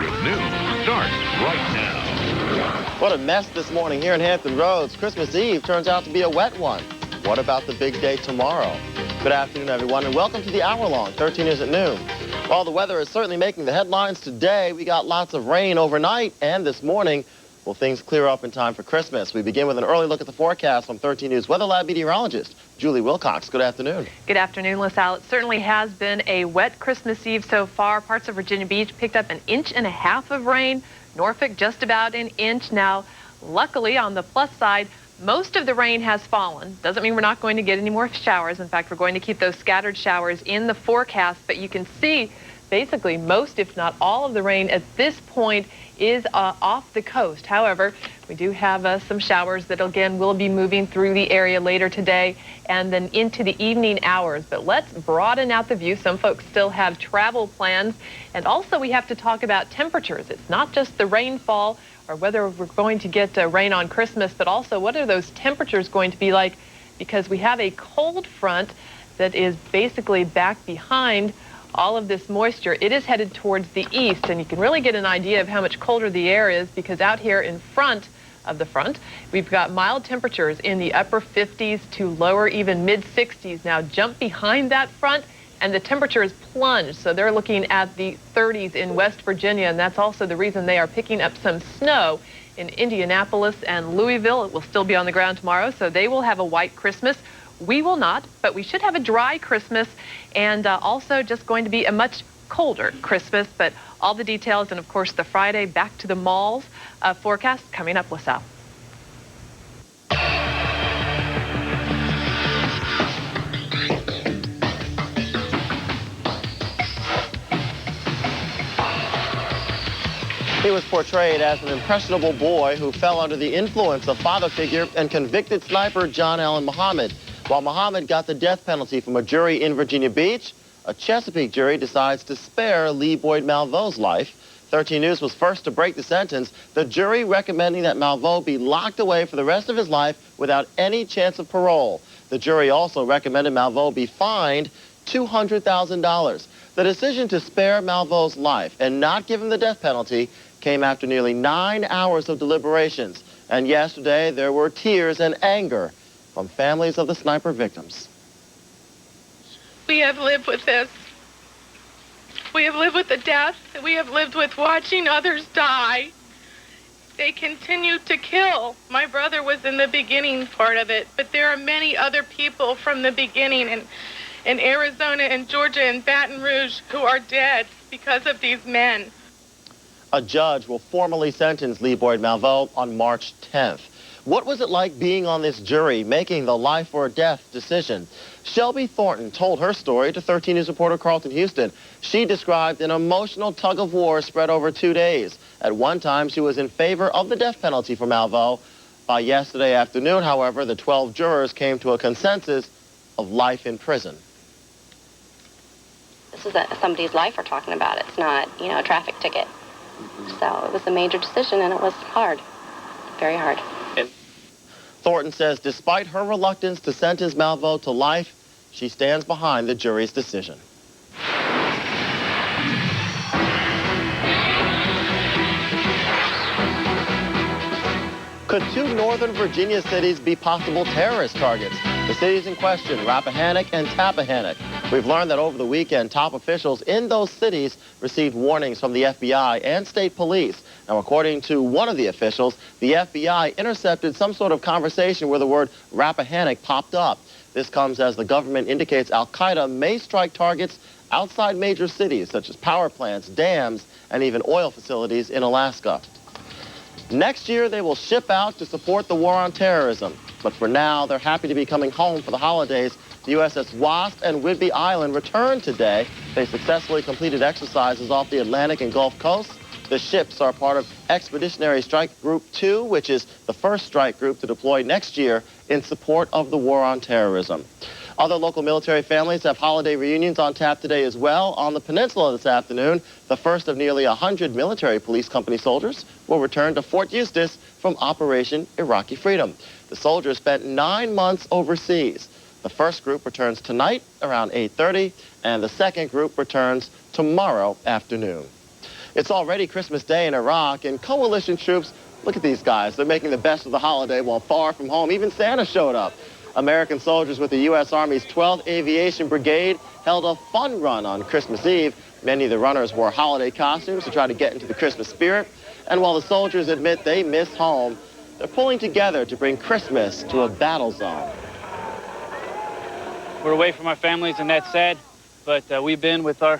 Central Noon starts right now. What a mess this morning here in Hampton Roads. Christmas Eve turns out to be a wet one. What about the big day tomorrow? Good afternoon, everyone, and welcome to the hour-long 13 News at Noon. While the weather is certainly making the headlines today, we got lots of rain overnight and this morning. Will things clear up in time for Christmas? We begin with an early look at the forecast from 13 News Weather Lab meteorologist Julie Wilcox. Good afternoon. Good afternoon, LaSalle. It certainly has been a wet Christmas Eve so far. Parts of Virginia Beach picked up 1.5 inches of rain. Norfolk just about 1 inch. Now, luckily, on the plus side, most of the rain has fallen. Doesn't mean we're not going to get any more showers. In fact, we're going to keep those scattered showers in the forecast. But you can see basically most, if not all, of the rain at this point is off the coast. However, we do have some showers that, again, will be moving through the area later today and then into the evening hours. But let's broaden out the view. Some folks still have travel plans. And also, we have to talk about temperatures. It's not just the rainfall or whether we're going to get rain on Christmas, but also what are those temperatures going to be like, because we have a cold front that is basically back behind all of this moisture. It is headed towards the east, and you can really get an idea of how much colder the air is because out here in front of the front, we've got mild temperatures in the upper 50s to lower, even mid-60s. Now jump behind that front, and the temperature is plunged. So they're looking at the 30s in West Virginia, and that's also the reason they are picking up some snow in Indianapolis and Louisville. It will still be on the ground tomorrow, so they will have a white Christmas. We will not, but we should have a dry Christmas and also just going to be a much colder Christmas. But all the details and, of course, the Friday back to the malls forecast coming up, LaSalle. He was portrayed as an impressionable boy who fell under the influence of father figure and convicted sniper John Allen Muhammad. While Muhammad got the death penalty from a jury in Virginia Beach, a Chesapeake jury decides to spare Lee Boyd Malvo's life. 13 News was first to break the sentence, the jury recommending that Malvo be locked away for the rest of his life without any chance of parole. The jury also recommended Malvo be fined $200,000. The decision to spare Malvo's life and not give him the death penalty came after nearly 9 hours of deliberations. And yesterday, there were tears and anger from families of the sniper victims. We have lived with this. We have lived with the death. We have lived with watching others die. They continue to kill. My brother was in the beginning part of it, but there are many other people from the beginning in Arizona and Georgia and Baton Rouge who are dead because of these men. A judge will formally sentence Lee Boyd Malvo on March 10th. What was it like being on this jury, making the life or death decision? Shelby Thornton told her story to 13 News reporter Carlton Houston. She described an emotional tug-of-war spread over 2 days. At one time, she was in favor of the death penalty for Malvo. By yesterday afternoon, however, the 12 jurors came to a consensus of life in prison. This is somebody's life we're talking about. It's not, a traffic ticket. So it was a major decision, and it was hard, very hard. Thornton says despite her reluctance to sentence Malvo to life, she stands behind the jury's decision. Could 2 northern Virginia cities be possible terrorist targets? The cities in question, Rappahannock and Tappahannock. We've learned that over the weekend, top officials in those cities received warnings from the FBI and state police. Now, according to one of the officials, the FBI intercepted some sort of conversation where the word Rappahannock popped up. This comes as the government indicates al-Qaeda may strike targets outside major cities, such as power plants, dams, and even oil facilities in Alaska. Next year, they will ship out to support the war on terrorism. But for now, they're happy to be coming home for the holidays. The USS Wasp and Whidbey Island returned today. They successfully completed exercises off the Atlantic and Gulf coast. The ships are part of Expeditionary Strike Group 2, which is the first strike group to deploy next year in support of the war on terrorism. Other local military families have holiday reunions on tap today as well. On the peninsula this afternoon, the first of nearly 100 military police company soldiers will return to Fort Eustis from Operation Iraqi Freedom. The soldiers spent 9 months overseas. The first group returns tonight around 8:30, and the second group returns tomorrow afternoon. It's already Christmas Day in Iraq, and coalition troops, look at these guys. They're making the best of the holiday while far from home. Even Santa showed up. American soldiers with the U.S. Army's 12th Aviation Brigade held a fun run on Christmas Eve. Many of the runners wore holiday costumes to try to get into the Christmas spirit. And while the soldiers admit they miss home, they're pulling together to bring Christmas to a battle zone. We're away from our families, and that's sad, but we've been with our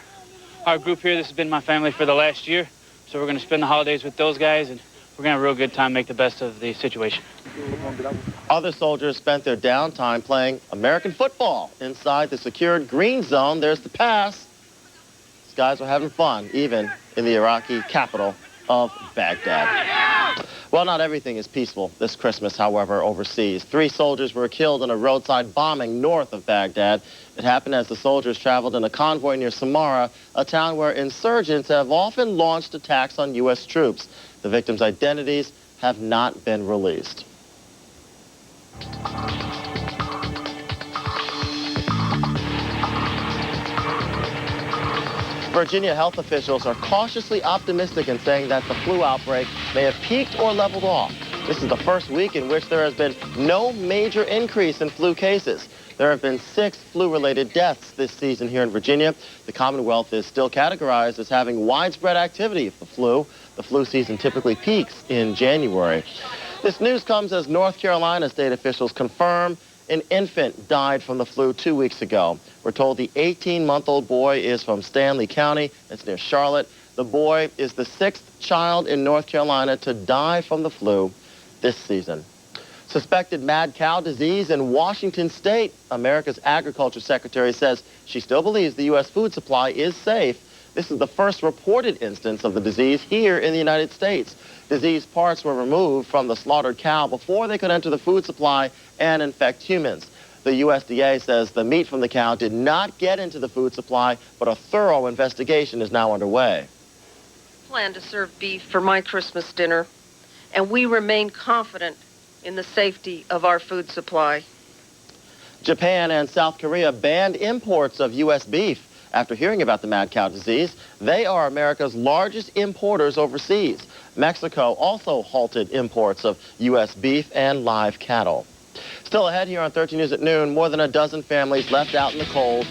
group here. This has been my family for the last year, so we're going to spend the holidays with those guys, and we're going to have a real good time, make the best of the situation. Other soldiers spent their downtime playing American football inside the secured green zone. There's the pass. These guys are having fun, even in the Iraqi capital of Baghdad. Well, not everything is peaceful this Christmas, however, overseas. 3 soldiers were killed in a roadside bombing north of Baghdad. It happened as the soldiers traveled in a convoy near Samarra, a town where insurgents have often launched attacks on U.S. troops. The victims' identities have not been released. Virginia health officials are cautiously optimistic in saying that the flu outbreak may have peaked or leveled off. This is the first week in which there has been no major increase in flu cases. There have been 6 flu-related deaths this season here in Virginia. The Commonwealth is still categorized as having widespread activity of the flu. The flu season typically peaks in January. This news comes as North Carolina state officials confirm an infant died from the flu 2 weeks ago. We're told the 18-month-old boy is from Stanley County. That's near Charlotte. The boy is the 6th child in North Carolina to die from the flu this season. Suspected mad cow disease in Washington state. America's agriculture secretary says she still believes the U.S. food supply is safe. This is the first reported instance of the disease here in the United States. Diseased parts were removed from the slaughtered cow before they could enter the food supply and infect humans. The USDA says the meat from the cow did not get into the food supply, but a thorough investigation is now underway. I plan to serve beef for my Christmas dinner, and we remain confident in the safety of our food supply. Japan and South Korea banned imports of U.S. beef after hearing about the mad cow disease. They are America's largest importers overseas. Mexico also halted imports of U.S. beef and live cattle. Still ahead here on 13 News at noon, more than a dozen families left out in the cold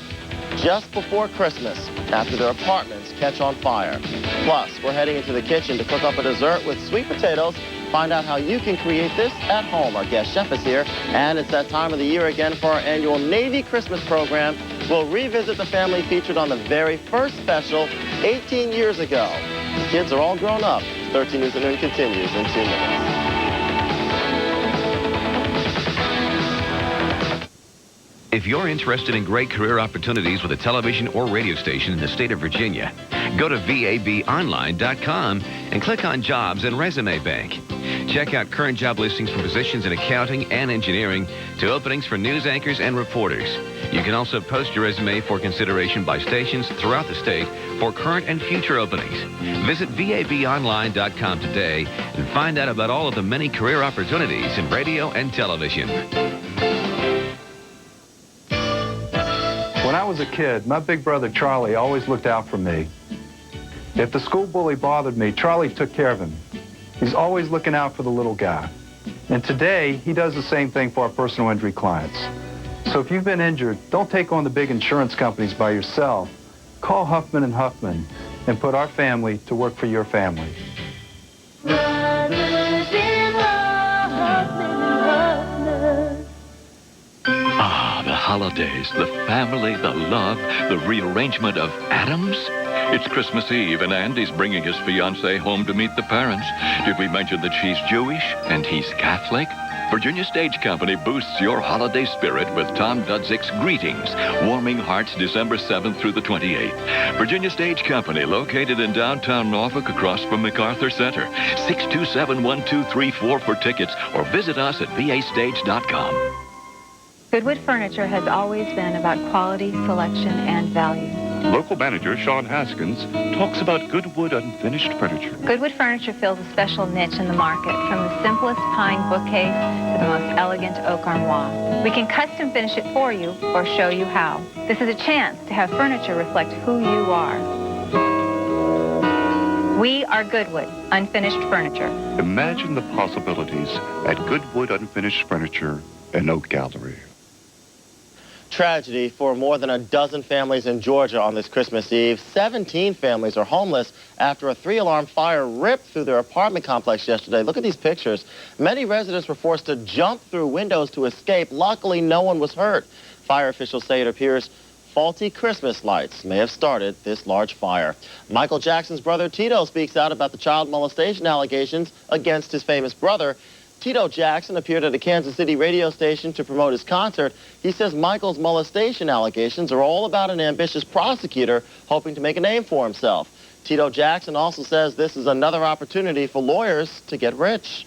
just before Christmas after their apartments catch on fire. Plus, we're heading into the kitchen to cook up a dessert with sweet potatoes. Find out how you can create this at home. Our guest chef is here, and it's that time of the year again for our annual Navy Christmas program. We'll revisit the family featured on the very first special 18 years ago. The kids are all grown up. 13 News at noon continues in 2 minutes. If you're interested in great career opportunities with a television or radio station in the state of Virginia, go to VABonline.com and click on Jobs and Resume Bank. Check out current job listings for positions in accounting and engineering to openings for news anchors and reporters. You can also post your resume for consideration by stations throughout the state for current and future openings. Visit VABonline.com today and find out about all of the many career opportunities in radio and television. When I was a kid, my big brother Charlie always looked out for me. If the school bully bothered me, Charlie took care of him. He's always looking out for the little guy. And today, he does the same thing for our personal injury clients. So if you've been injured, don't take on the big insurance companies by yourself. Call Huffman & Huffman and put our family to work for your family. Brothers in law, Huffman & Huffman. Ah, the holidays, the family, the love, the rearrangement of atoms. It's Christmas Eve, and Andy's bringing his fiancée home to meet the parents. Did we mention that she's Jewish and he's Catholic? Virginia Stage Company boosts your holiday spirit with Tom Dudzick's Greetings, Warming Hearts, December 7th through the 28th. Virginia Stage Company, located in downtown Norfolk across from MacArthur Center. 627-1234 for tickets, or visit us at vastage.com. Goodwood Furniture has always been about quality, selection, and value. Local manager Sean Haskins talks about Goodwood unfinished furniture. Goodwood Furniture fills a special niche in the market, from the simplest pine bookcase to the most elegant oak armoire. We can custom finish it for you or show you how. This is a chance to have furniture reflect who you are. We are Goodwood Unfinished Furniture. Imagine the possibilities at Goodwood Unfinished Furniture in Oak Gallery. Tragedy for more than a dozen families in Georgia on this Christmas Eve. 17 families are homeless after a 3-alarm fire ripped through their apartment complex yesterday. Look at these pictures. Many residents were forced to jump through windows to escape. Luckily, no one was hurt. Fire officials say it appears faulty Christmas lights may have started this large fire. Michael Jackson's brother Tito speaks out about the child molestation allegations against his famous brother. Tito Jackson appeared at a Kansas City radio station to promote his concert. He says Michael's molestation allegations are all about an ambitious prosecutor hoping to make a name for himself. Tito Jackson also says this is another opportunity for lawyers to get rich.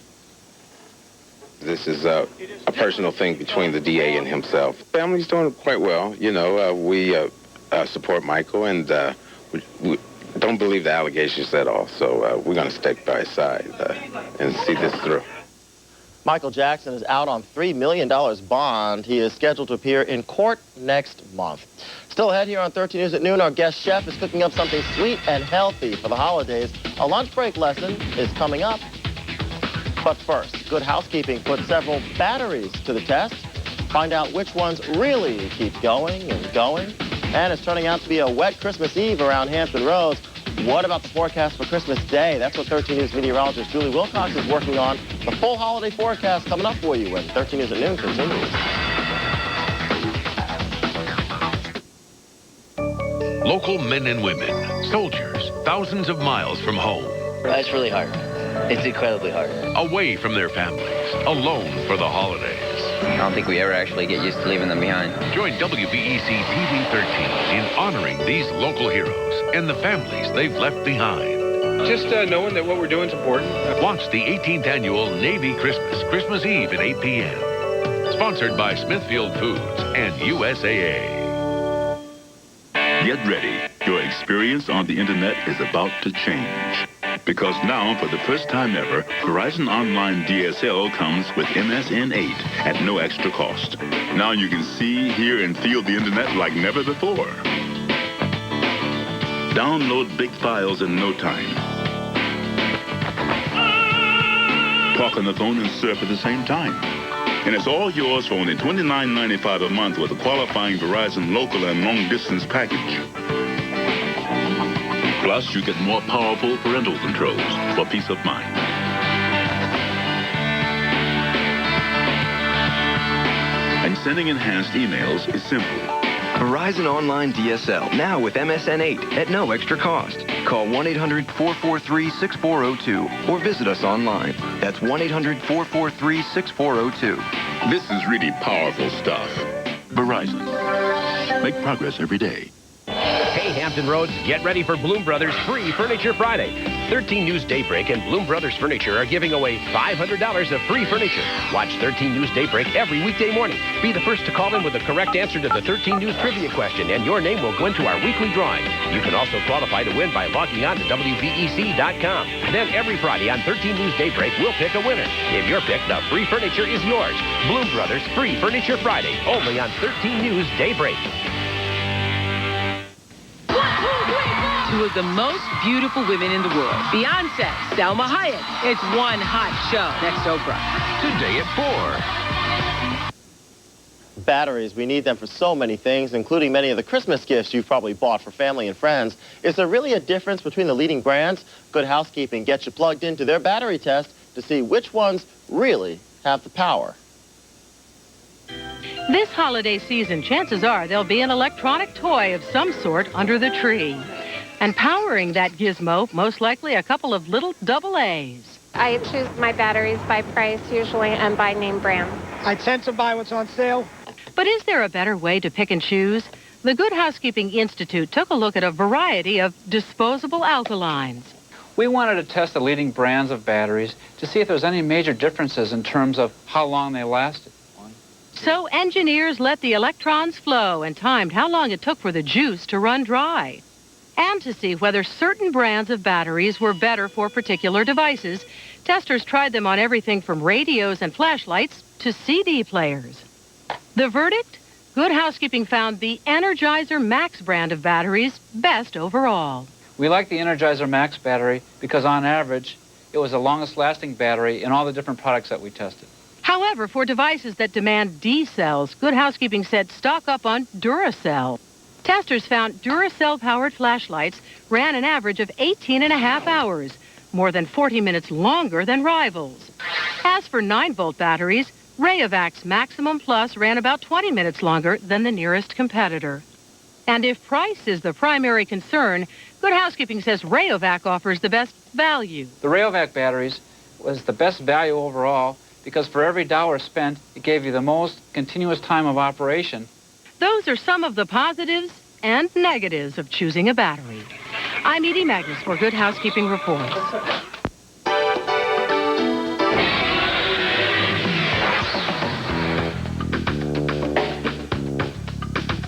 This is a personal thing between the DA and himself. Family's doing quite well. You know, we support Michael, and we don't believe the allegations at all. So we're going to stick by his side and see this through. Michael Jackson is out on $3 million bond. He is scheduled to appear in court next month. Still ahead here on 13 News at noon, our guest chef is cooking up something sweet and healthy for the holidays. A lunch break lesson is coming up. But first, Good Housekeeping put several batteries to the test. Find out which ones really keep going and going. And it's turning out to be a wet Christmas Eve around Hampton Roads. What about the forecast for Christmas Day? That's what 13 News meteorologist Julie Wilcox is working on. The full holiday forecast coming up for you when 13 News at noon continues. Local men and women, soldiers, thousands of miles from home. That's really hard. It's incredibly hard. Away from their families, alone for the holidays. I don't think we ever actually get used to leaving them behind. Join WVEC TV 13 in honoring these local heroes and the families they've left behind. Just knowing that what we're doing is important. Watch the 18th annual Navy Christmas Eve at 8 p.m. Sponsored by Smithfield Foods and USAA. Get ready. Your experience on the internet is about to change. Because now, for the first time ever, Verizon Online DSL comes with MSN 8 at no extra cost. Now you can see, hear, and feel the internet like never before. Download big files in no time. Talk on the phone and surf at the same time. And it's all yours for only $29.95 a month with a qualifying Verizon local and long-distance package. Plus, you get more powerful parental controls for peace of mind. And sending enhanced emails is simple. Verizon Online DSL, now with MSN 8 at no extra cost. Call 1-800-443-6402 or visit us online. That's 1-800-443-6402. This is really powerful stuff. Verizon. Make progress every day. Hey, Hampton Roads, get ready for Bloom Brothers Free Furniture Friday. 13 News Daybreak and Bloom Brothers Furniture are giving away $500 of free furniture. Watch 13 News Daybreak every weekday morning. Be the first to call in with the correct answer to the 13 News trivia question, and your name will go into our weekly drawing. You can also qualify to win by logging on to WVEC.com. Then every Friday on 13 News Daybreak, we'll pick a winner. If you're picked, the free furniture is yours. Bloom Brothers Free Furniture Friday, only on 13 News Daybreak. Two of the most beautiful women in the world, Beyonce, Salma Hayek. It's one hot show. Next Oprah. Today at 4. Batteries, we need them for so many things, including many of the Christmas gifts you've probably bought for family and friends. Is there really a difference between the leading brands? Good Housekeeping gets you plugged into their battery test to see which ones really have the power. This holiday season, chances are there'll be an electronic toy of some sort under the tree. And powering that gizmo, most likely a couple of little AA's. I choose my batteries by price usually and by name brand. I tend to buy what's on sale. But is there a better way to pick and choose? The Good Housekeeping Institute took a look at a variety of disposable alkalines. We wanted to test the leading brands of batteries to see if there's any major differences in terms of how long they lasted. So engineers let the electrons flow and timed how long it took for the juice to run dry. And to see whether certain brands of batteries were better for particular devices, testers tried them on everything from radios and flashlights to CD players. The verdict? Good Housekeeping found the Energizer Max brand of batteries best overall. We like the Energizer Max battery because on average, it was the longest lasting battery in all the different products that we tested. However, for devices that demand D cells, Good Housekeeping said stock up on Duracell. Testers found Duracell-powered flashlights ran an average of 18.5 hours, more than 40 minutes longer than rivals. As for 9-volt batteries, Rayovac's Maximum Plus ran about 20 minutes longer than the nearest competitor. And if price is the primary concern, Good Housekeeping says Rayovac offers the best value. The Rayovac batteries was the best value overall because for every dollar spent, it gave you the most continuous time of operation. Those are some of the positives and negatives of choosing a battery. I'm Edie Magnus for Good Housekeeping Reports.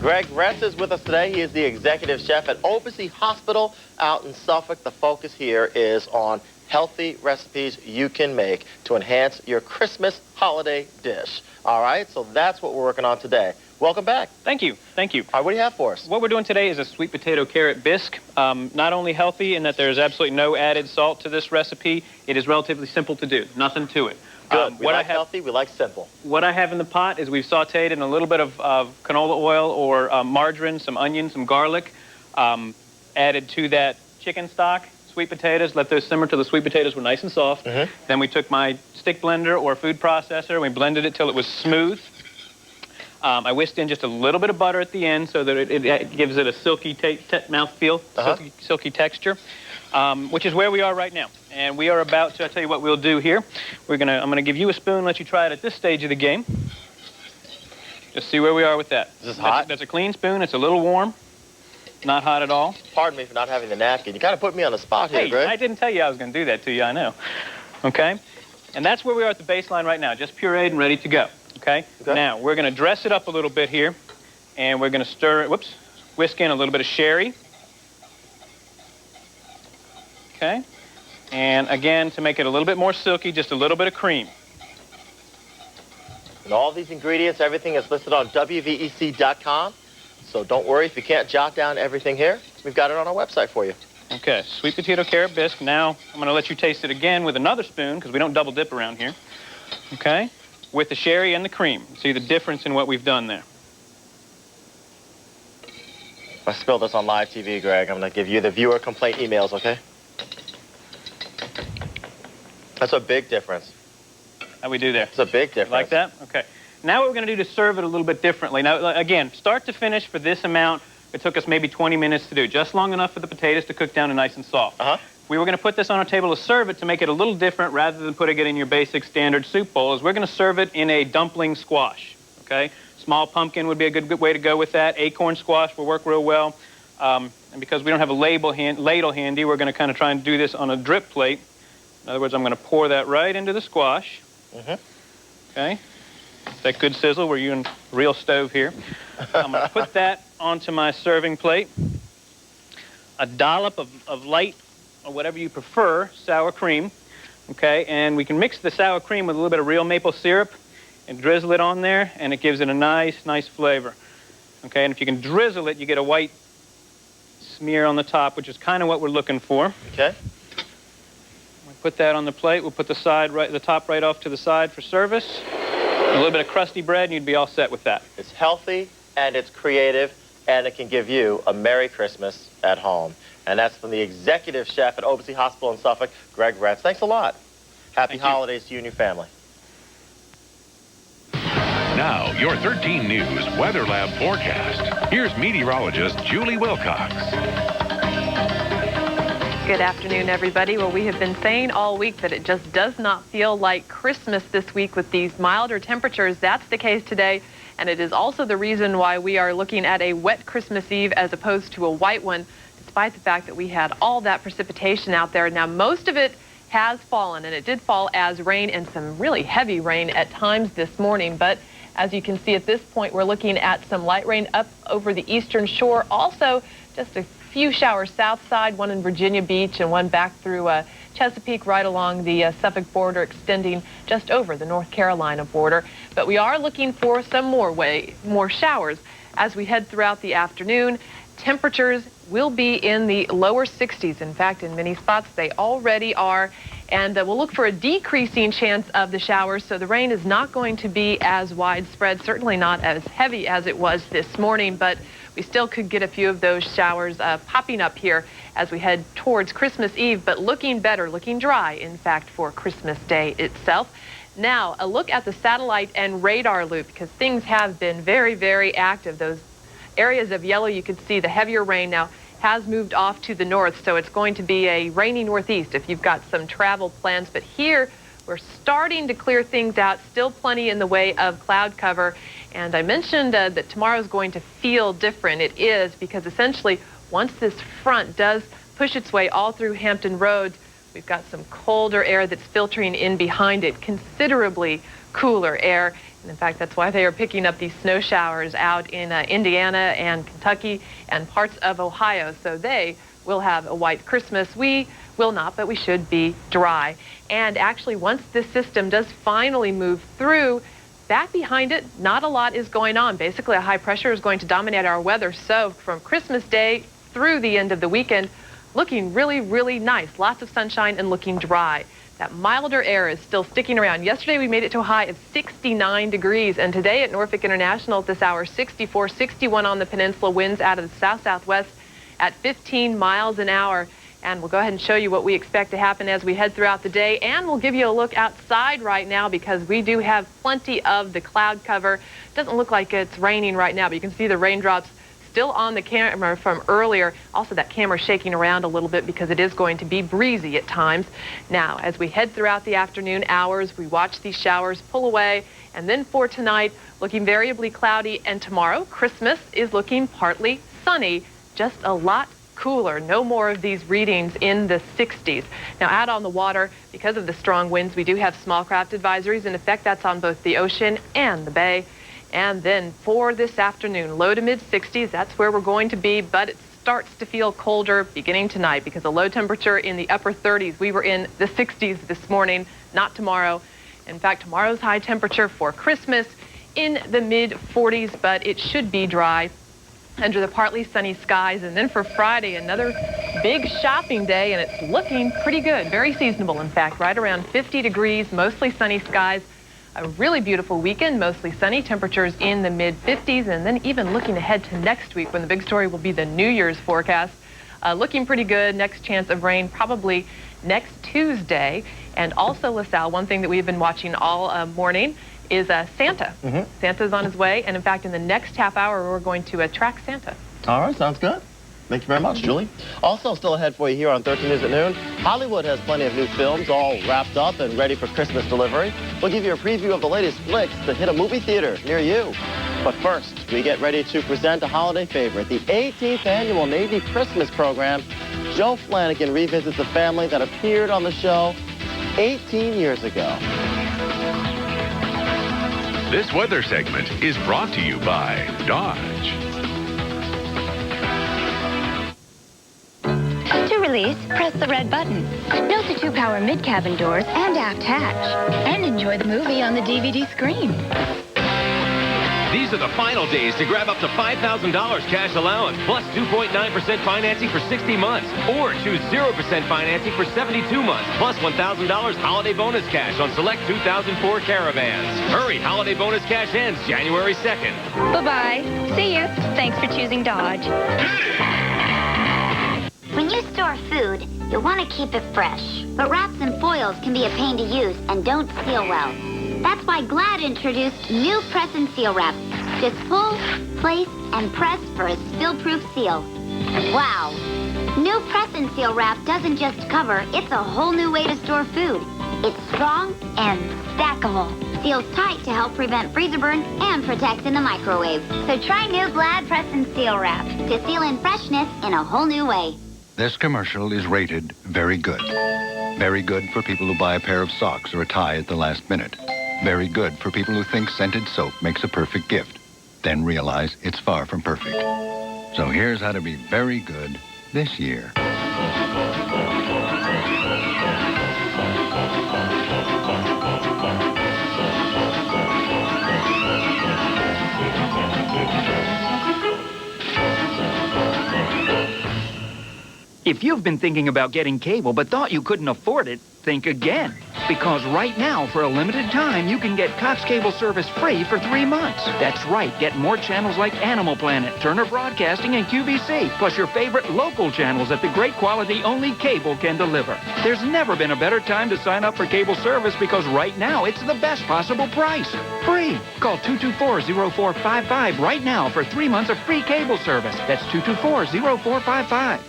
Greg Retz is with us today. He is the executive chef at WVEC Hospital out in Suffolk. The focus here is on healthy recipes you can make to enhance your Christmas holiday dish. All right, so that's what we're working on today. Welcome back. Thank you. Thank you. All right, what do you have for us? What we're doing today is a sweet potato carrot bisque. Not only healthy in that there's absolutely no added salt to this recipe, it is relatively simple to do. Nothing to it. Good. We like healthy, we like simple. What I have in the pot is we've sauteed in a little bit of canola oil or margarine, some onion, some garlic, added to that chicken stock, sweet potatoes, let those simmer till the sweet potatoes were nice and soft. Then we took my stick blender or food processor and we blended it till it was smooth. I whisked in just a little bit of butter at the end so that it gives it a silky mouthfeel, silky texture, which is where we are right now. And we are about to, I'll tell you what we'll do here. I'm gonna give you a spoon, let you try it at this stage of the game. Just see where we are with that. Is this hot? That's a clean spoon, it's a little warm. Not hot at all. Pardon me for not having the napkin. You kind of put me on the spot here, Greg. I didn't tell you I was gonna do that to you, I know. Okay? And that's where we are at the baseline right now, just pureed and ready to go. Okay? Now, we're going to dress it up a little bit here, and we're going to stir it, whisk in a little bit of sherry. Okay? And again, to make it a little bit more silky, just a little bit of cream. And all these ingredients, everything is listed on WVEC.com, so don't worry if you can't jot down everything here. We've got it on our website for you. Okay, sweet potato carrot bisque. Now, I'm going to let you taste it again with another spoon, because we don't double dip around here. Okay? With the sherry and the cream. See the difference in what we've done there. If I spill this on live TV, Greg, I'm going to give you the viewer complaint emails, okay? That's a big difference. How we do there? It's a big difference. Like that? Okay. Now what we're going to do to serve it a little bit differently. Now, again, start to finish for this amount, it took us maybe 20 minutes to do. Just long enough for the potatoes to cook down and nice and soft. We were going to put this on our table to serve it to make it a little different rather than putting it in your basic standard soup bowl. Is we're going to serve it in a dumpling squash, okay? Small pumpkin would be a good way to go with that. Acorn squash will work real well. And because we don't have a ladle handy, we're going to kind of try and do this on a drip plate. In other words, I'm going to pour that right into the squash. Okay? That good sizzle. We're using real stove here. I'm going to put that onto my serving plate. A dollop of light, or whatever you prefer, sour cream, okay? And we can mix the sour cream with a little bit of real maple syrup and drizzle it on there, and it gives it a nice flavor, okay? And if you can drizzle it, you get a white smear on the top, which is kind of what we're looking for. Okay. We put that on the plate. We'll put the top right off to the side for service. A little bit of crusty bread, and you'd be all set with that. It's healthy, and it's creative, and it can give you a Merry Christmas at home. And that's from the executive chef at WVEC Hospital in Suffolk, Greg Retz. Thanks a lot. Happy holidays to you and your family. Now, your 13 News Weather Lab forecast. Here's meteorologist Julie Wilcox. Good afternoon, everybody. Well, we have been saying all week that it just does not feel like Christmas this week with these milder temperatures. That's the case today, and it is also the reason why we are looking at a wet Christmas Eve as opposed to a white one, despite the fact that we had all that precipitation out there. Now, most of it has fallen, and it did fall as rain, and some really heavy rain at times this morning. But as you can see at this point, we're looking at some light rain up over the eastern shore. Also, just a few showers south side, one in Virginia Beach and one back through Chesapeake right along the Suffolk border, extending just over the North Carolina border. But we are looking for some more showers as we head throughout the afternoon. Temperatures will be in the lower 60s. In fact, in many spots, they already are. And we'll look for a decreasing chance of the showers, so the rain is not going to be as widespread, certainly not as heavy as it was this morning, but we still could get a few of those showers popping up here as we head towards Christmas Eve, but looking better, looking dry, in fact, for Christmas Day itself. Now, a look at the satellite and radar loop, because things have been very, very active. Those areas of yellow, you can see the heavier rain now has moved off to the north, so it's going to be a rainy northeast if you've got some travel plans. But here, we're starting to clear things out, still plenty in the way of cloud cover. And I mentioned that tomorrow's going to feel different. It is, because essentially, once this front does push its way all through Hampton Roads, we've got some colder air that's filtering in behind it, considerably cooler air. And in fact, that's why they are picking up these snow showers out in Indiana and Kentucky and parts of Ohio. So they will have a white Christmas. We will not, but we should be dry. And actually, once this system does finally move through, back behind it, not a lot is going on. Basically, a high pressure is going to dominate our weather. So from Christmas Day through the end of the weekend, looking really, really nice. Lots of sunshine and looking dry. That milder air is still sticking around. Yesterday, we made it to a high of 69 degrees. And today at Norfolk International at this hour, 64, 61 on the peninsula, winds out of the south-southwest at 15 miles an hour. And we'll go ahead and show you what we expect to happen as we head throughout the day. And we'll give you a look outside right now, because we do have plenty of the cloud cover. It doesn't look like it's raining right now, but you can see the raindrops still on the camera from earlier. Also, that camera shaking around a little bit because it is going to be breezy at times. Now, as we head throughout the afternoon hours, we watch these showers pull away. And then for tonight, looking variably cloudy. And tomorrow, Christmas is looking partly sunny, just a lot cooler. No more of these readings in the 60s. Now, out on the water, because of the strong winds, we do have small craft advisories in effect. That's on both the ocean and the bay. And then for this afternoon, low to mid 60s, that's where we're going to be, but it starts to feel colder beginning tonight, because a low temperature in the upper 30s. We were in the 60s this morning, not tomorrow. In fact, tomorrow's high temperature for Christmas in the mid 40s, but it should be dry under the partly sunny skies. And then for Friday, another big shopping day, and it's looking pretty good, very seasonable, in fact, right around 50 degrees, mostly sunny skies. A really beautiful weekend, mostly sunny, temperatures in the mid-50s, and then even looking ahead to next week, when the big story will be the New Year's forecast. Looking pretty good. Next chance of rain probably next Tuesday. And also, LaSalle, one thing that we've been watching all morning is Santa. Santa's on his way, and in fact, in the next half hour, we're going to track Santa. All right, sounds good. Thank you very much, Julie. Also, still ahead for you here on 13 News at Noon. Hollywood has plenty of new films all wrapped up and ready for Christmas delivery. We'll give you a preview of the latest flicks that hit a movie theater near you. But first, we get ready to present a holiday favorite, the 18th annual Navy Christmas program. Joe Flanagan revisits a family that appeared on the show 18 years ago. This weather segment is brought to you by Dodge. To release, press the red button. Note the 2-power mid-cabin doors and aft hatch. And enjoy the movie on the DVD screen. These are the final days to grab up to $5,000 cash allowance, plus 2.9% financing for 60 months, or choose 0% financing for 72 months, plus $1,000 holiday bonus cash on select 2004 Caravans. Hurry, holiday bonus cash ends January 2nd. Bye-bye. See you. Thanks for choosing Dodge. When you store food, you'll want to keep it fresh. But wraps and foils can be a pain to use and don't seal well. That's why Glad introduced new Press and Seal Wrap. Just pull, place, and press for a spill-proof seal. Wow! New Press and Seal Wrap doesn't just cover, it's a whole new way to store food. It's strong and stackable. Seals tight to help prevent freezer burn and protects in the microwave. So try new Glad Press and Seal Wrap to seal in freshness in a whole new way. This commercial is rated very good. Very good for people who buy a pair of socks or a tie at the last minute. Very good for people who think scented soap makes a perfect gift, then realize it's far from perfect. So here's how to be very good this year. If you've been thinking about getting cable but thought you couldn't afford it, think again. Because right now, for a limited time, you can get Cox Cable service free for 3 months. That's right. Get more channels like Animal Planet, Turner Broadcasting, and QVC, plus your favorite local channels at the great quality only cable can deliver. There's never been a better time to sign up for cable service because right now, it's the best possible price. Free. Call 224-0455 right now for 3 months of free cable service. That's 224-0455.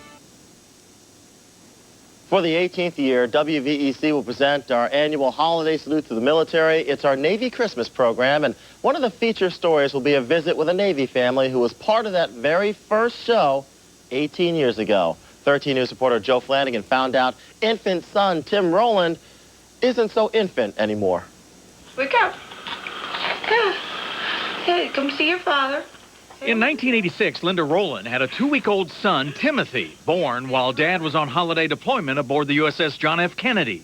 For the 18th year, WVEC will present our annual holiday salute to the military. It's our Navy Christmas program, and one of the feature stories will be a visit with a Navy family who was part of that very first show 18 years ago. 13 News reporter Joe Flanagan found out infant son Tim Rowland isn't so infant anymore. Wake up. Hey, come see your father. In 1986, Linda Rowland had a 2-week-old son, Timothy, born while Dad was on holiday deployment aboard the USS John F. Kennedy.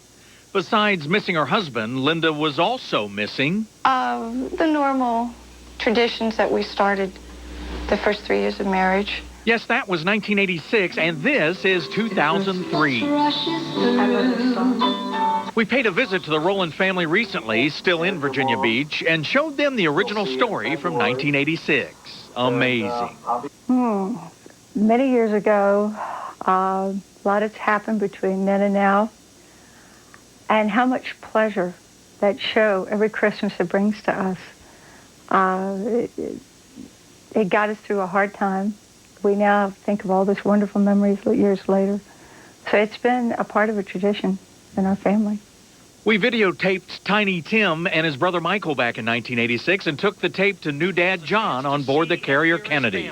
Besides missing her husband, Linda was also missing The normal traditions that we started the first 3 years of marriage. Yes, that was 1986, and this is 2003. We paid a visit to the Rowland family recently, still in Virginia Beach, and showed them the original story from 1986. Amazing. Many years ago, a lot has happened between then and now, and how much pleasure that show every Christmas it brings to us. It got us through a hard time. We now think of all those wonderful memories years later. So it's been a part of a tradition in our family. We videotaped Tiny Tim and his brother Michael back in 1986 and took the tape to new dad John on board the carrier Kennedy.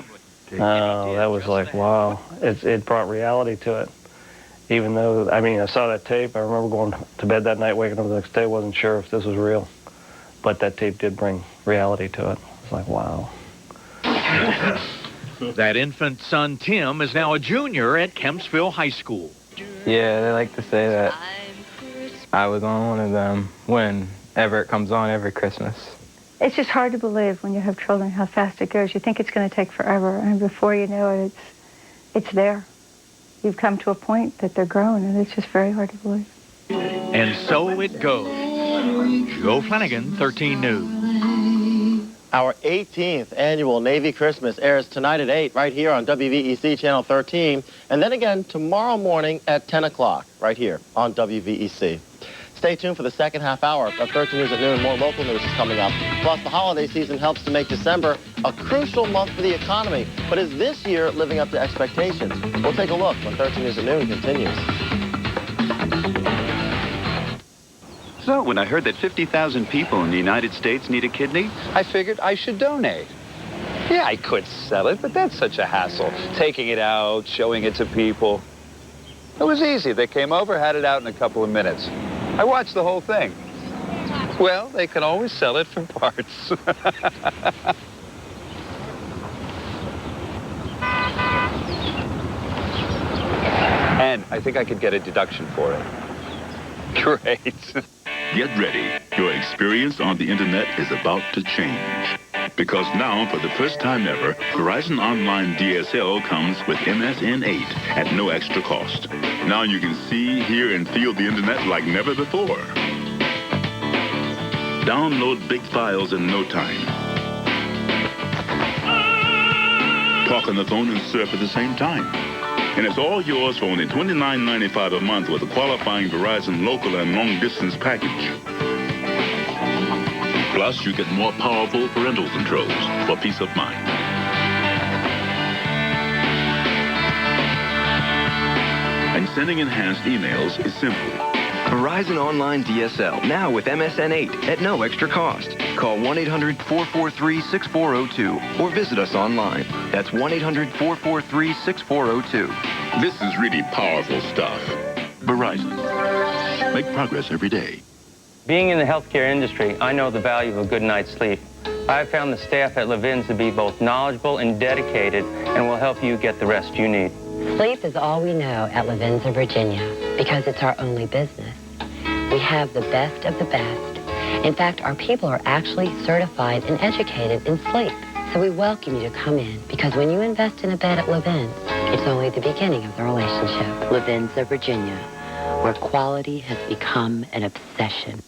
Oh, that was like, wow. It brought reality to it. Even though, I mean, I saw that tape. I remember going to bed that night, waking up the next day, wasn't sure if this was real. But that tape did bring reality to it. It's like, wow. That infant son Tim is now a junior at Kempsville High School. Yeah, they like to say that I was on one of them whenever it comes on every Christmas. It's just hard to believe when you have children how fast it goes. You think it's going to take forever, and before you know it, it's there. You've come to a point that they're grown, and it's just very hard to believe. And so it goes. Joe Flanagan, 13 News. Our 18th annual Navy Christmas airs tonight at 8 right here on WVEC Channel 13, and then again tomorrow morning at 10 o'clock right here on WVEC. Stay tuned for the second half hour of 13 News at noon. More local news is coming up. Plus, the holiday season helps to make December a crucial month for the economy. But is this year living up to expectations? We'll take a look when 13 News at noon continues. So, when I heard that 50,000 people in the United States need a kidney, I figured I should donate. Yeah, I could sell it, but that's such a hassle. Taking it out, showing it to people. It was easy. They came over, had it out in a couple of minutes. I watched the whole thing. Well, they can always sell it for parts. And I think I could get a deduction for it. Great. Get ready. Your experience on the internet is about to change. Because now, for the first time ever, Verizon Online DSL comes with MSN 8 at no extra cost. Now you can see, hear, and feel the internet like never before. Download big files in no time. Talk on the phone and surf at the same time. And it's all yours for only $29.95 a month with a qualifying Verizon local and long-distance package. Plus, you get more powerful parental controls for peace of mind. And sending enhanced emails is simple. Verizon Online DSL, now with MSN 8 at no extra cost. Call 1-800-443-6402 or visit us online. That's 1-800-443-6402. This is really powerful stuff. Verizon. Make progress every day. Being in the healthcare industry, I know the value of a good night's sleep. I have found the staff at Levin's to be both knowledgeable and dedicated and will help you get the rest you need. Sleep is all we know at Levin's of Virginia because it's our only business. We have the best of the best. In fact, our people are actually certified and educated in sleep. So we welcome you to come in because when you invest in a bed at Levin's, It's only the beginning of the relationship. Lavenza, Virginia, where quality has become an obsession.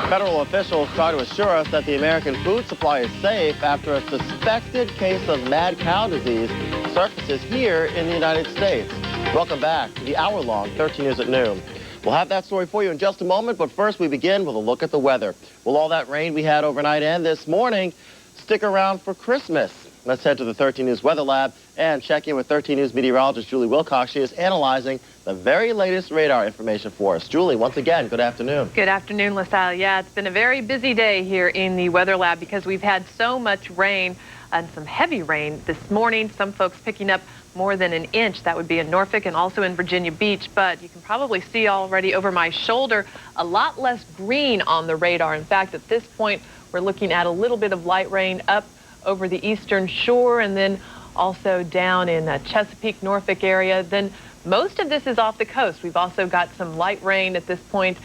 Federal officials try to assure us that the American food supply is safe after a suspected case of mad cow disease surfaces here in the United States. Welcome back to the hour-long 13 News at Noon. We'll have that story for you in just a moment, but first we begin with a look at the weather. Will all that rain we had overnight and this morning stick around for Christmas? Let's head to the 13 News Weather Lab and check in with 13 News meteorologist Julie Wilcox. She is analyzing the very latest radar information for us. Julie, once again, good afternoon. Good afternoon, LaSalle. Yeah, it's been a very busy day here in the Weather Lab because we've had so much rain and some heavy rain this morning. Some folks picking up more than an inch. That would be in Norfolk and also in Virginia Beach. But you can probably see already over my shoulder a lot less green on the radar. In fact, at this point, we're looking at a little bit of light rain up over the eastern shore and then also down in Chesapeake, Norfolk area. Then most of this is off the coast. We've also got some light rain at this point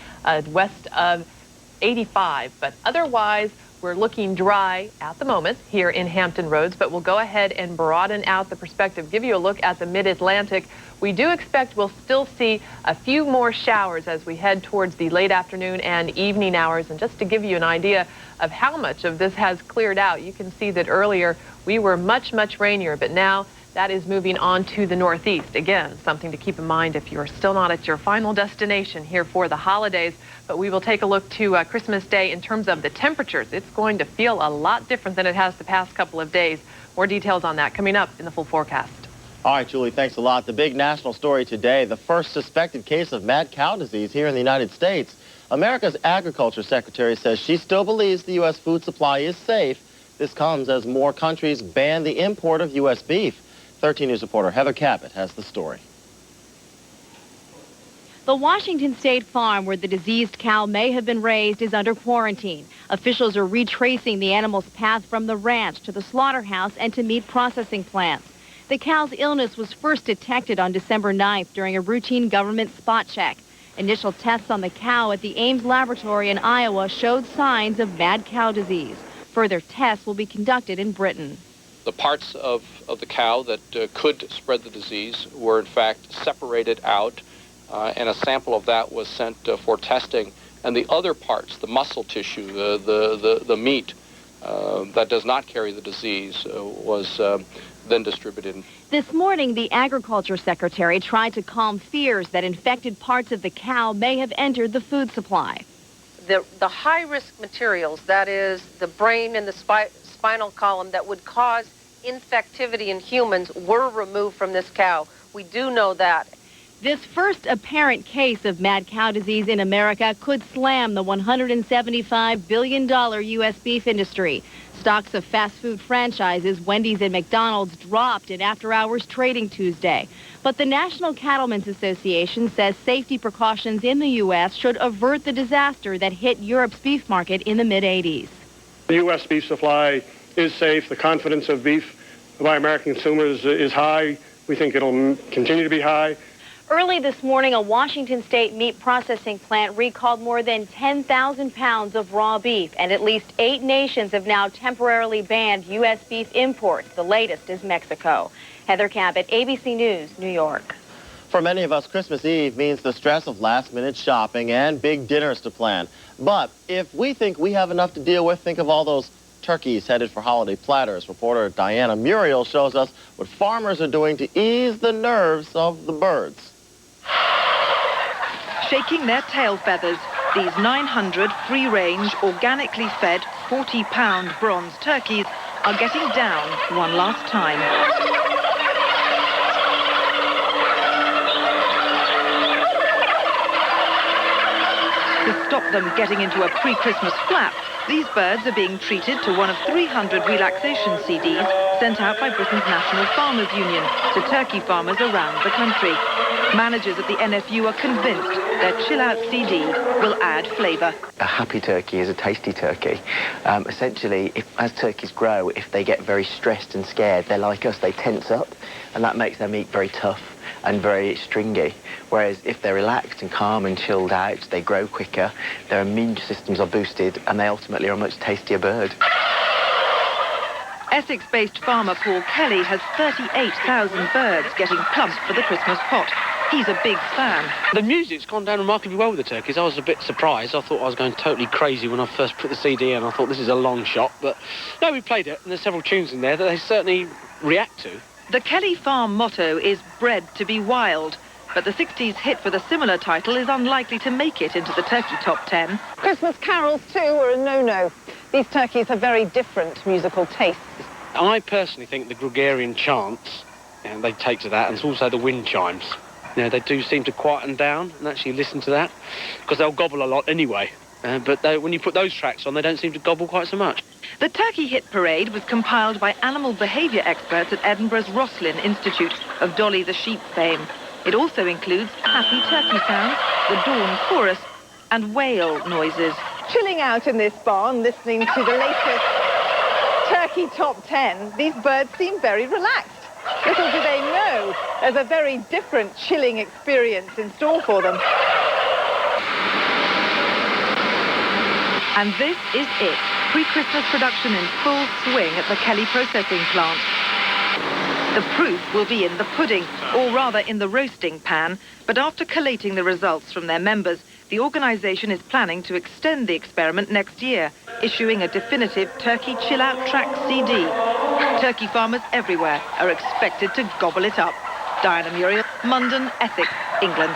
west of 85, but otherwise we're looking dry at the moment here in Hampton Roads, but we'll go ahead and broaden out the perspective, give you a look at the mid-Atlantic. We do expect we'll still see a few more showers as we head towards the late afternoon and evening hours. And just to give you an idea of how much of this has cleared out, you can see that earlier we were much, much rainier, but now that is moving on to the northeast. Again, something to keep in mind if you're still not at your final destination here for the holidays. But we will take a look to Christmas Day in terms of the temperatures. It's going to feel a lot different than it has the past couple of days. More details on that coming up in the full forecast. All right, Julie, thanks a lot. The big national story today, the first suspected case of mad cow disease here in the United States. America's Agriculture Secretary says she still believes the U.S. food supply is safe. This comes as more countries ban the import of U.S. beef. 13 News reporter Heather Cabot has the story. The Washington State farm where the diseased cow may have been raised is under quarantine. Officials are retracing the animal's path from the ranch to the slaughterhouse and to meat processing plants. The cow's illness was first detected on December 9th during a routine government spot check. Initial tests on the cow at the Ames laboratory in Iowa showed signs of mad cow disease. Further tests will be conducted in Britain. The parts of the cow that could spread the disease were in fact separated out, and a sample of that was sent for testing. And the other parts, the muscle tissue, the meat that does not carry the disease was then distributed. This morning, the Agriculture Secretary tried to calm fears that infected parts of the cow may have entered the food supply. The high-risk materials, that is the brain and the spinal column that would cause infectivity in humans, were removed from this cow. We do know that. This first apparent case of mad cow disease in America could slam the $175 billion U.S. beef industry. Stocks of fast food franchises Wendy's and McDonald's dropped in after-hours trading Tuesday. But the National Cattlemen's Association says safety precautions in the U.S. should avert the disaster that hit Europe's beef market in the mid-'80s. The U.S. beef supply is safe. The confidence of beef by American consumers is high. We think it'll continue to be high. Early this morning, a Washington state meat processing plant recalled more than 10,000 pounds of raw beef, and at least 8 nations have now temporarily banned U.S. beef imports. The latest is Mexico. Heather Cabot, ABC News, New York. For many of us, Christmas Eve means the stress of last-minute shopping and big dinners to plan. But if we think we have enough to deal with, think of all those turkeys headed for holiday platters. Reporter Diana Muriel shows us what farmers are doing to ease the nerves of the birds. Shaking their tail feathers, these 900 free-range, organically fed, 40-pound bronze turkeys are getting down one last time. To stop them getting into a pre-Christmas flap, these birds are being treated to one of 300 relaxation CDs sent out by Britain's National Farmers Union to turkey farmers around the country. Managers at the NFU are convinced their chill-out CD will add flavour. A happy turkey is a tasty turkey. Essentially, as turkeys grow, if they get very stressed and scared, they're like us, they tense up, and that makes their meat very tough and very stringy. Whereas if they're relaxed and calm and chilled out, they grow quicker, their immune systems are boosted, and they ultimately are a much tastier bird. Essex-based farmer Paul Kelly has 38,000 birds getting plumped for the Christmas pot. He's a big fan. The music's gone down remarkably well with the turkeys. I was a bit surprised. I thought I was going totally crazy when I first put the CD in. I thought this is a long shot, but no, we played it, and there's several tunes in there that they certainly react to. The Kelly farm motto is bred to be wild, but the 60s hit with a similar title is unlikely to make it into the turkey top 10. Christmas carols, too, are a no-no. These turkeys have very different musical tastes. I personally think the Gregorian chants, they take to that, and it's also the wind chimes. They do seem to quieten down and actually listen to that, because they'll gobble a lot anyway. But when you put those tracks on, they don't seem to gobble quite so much. The Turkey Hit Parade was compiled by animal behaviour experts at Edinburgh's Roslin Institute of Dolly the Sheep fame. It also includes happy turkey sounds, the dawn chorus, and whale noises. Chilling out in this barn, listening to the latest Turkey Top 10, these birds seem very relaxed. Little do they know, there's a very different chilling experience in store for them. And this is it. Pre-Christmas production in full swing at the Kelly processing plant. The proof will be in the pudding, or rather in the roasting pan. But after collating the results from their members, the organisation is planning to extend the experiment next year, issuing a definitive Turkey Chill Out Track CD. Turkey farmers everywhere are expected to gobble it up. Diana Muriel, Munden, Essex, England.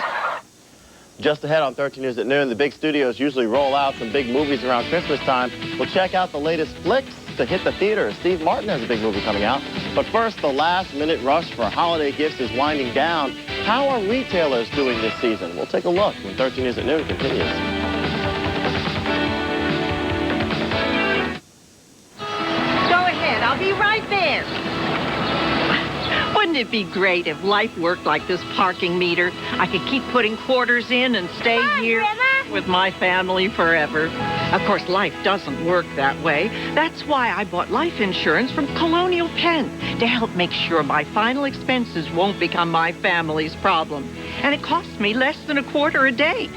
Just ahead on 13 News at noon, the big studios usually roll out some big movies around Christmas time. We'll check out the latest flicks to hit the theaters. Steve Martin has a big movie coming out. But first, the last-minute rush for holiday gifts is winding down. How are retailers doing this season? We'll take a look when 13 News at noon continues. Go ahead, I'll be right there. Wouldn't it be great if life worked like this parking meter? I could keep putting quarters in and stay here with my family forever. Of course, life doesn't work that way. That's why I bought life insurance from Colonial Penn to help make sure my final expenses won't become my family's problem. And it costs me less than a quarter a day.